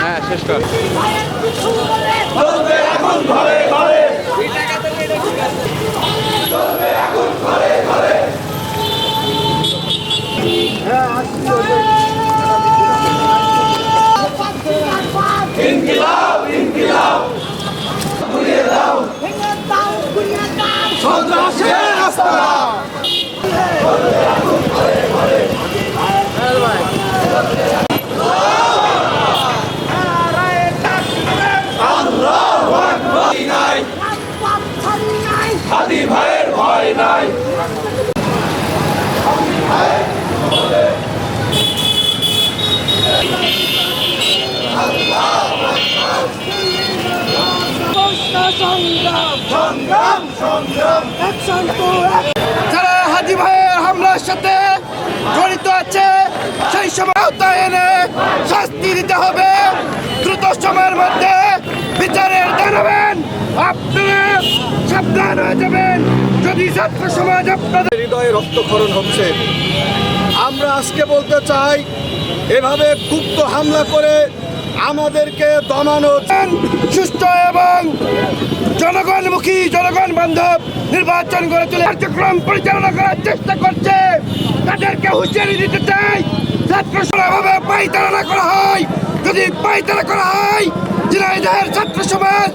হ্যাঁ শেষ কর। ইনকিলাব ইনকিলাব ঘুরিয়ে দাও সন্ত্রাসের রাস্তা হাদি ভাইয়ের ভয় নাই। যারা হাজি ভাইয়ের হামলার সাথে জড়িত আছে সেই সময় আওতায় এনে শাস্তি দিতে হবে। দ্রুত সময়ের মধ্যে বিচারের জানাবেন। আপনারা সাবধান হয়ে যাবেন যদি ছাত্র সমাজ আপনাদের হৃদয়ে রক্তক্ষরণ হচ্ছে। আমরা আজকে বলতে চাই, এভাবে গুপ্ত হামলা করে আমাদেরকে দমানো সুষ্ঠু এবং জনগণমুখী জনগণ বান্ধব নির্বাচন করে তুলে কার্যক্রম পরিচালনা করার চেষ্টা করছে। তাদেরকে হুঁশিয়ারি দিতে চাই, ছাত্র সভাভাবে পায়তারা করা হয়, যদি পায়তারা করা হয় ঝিনাইদহের ছাত্র সমাজ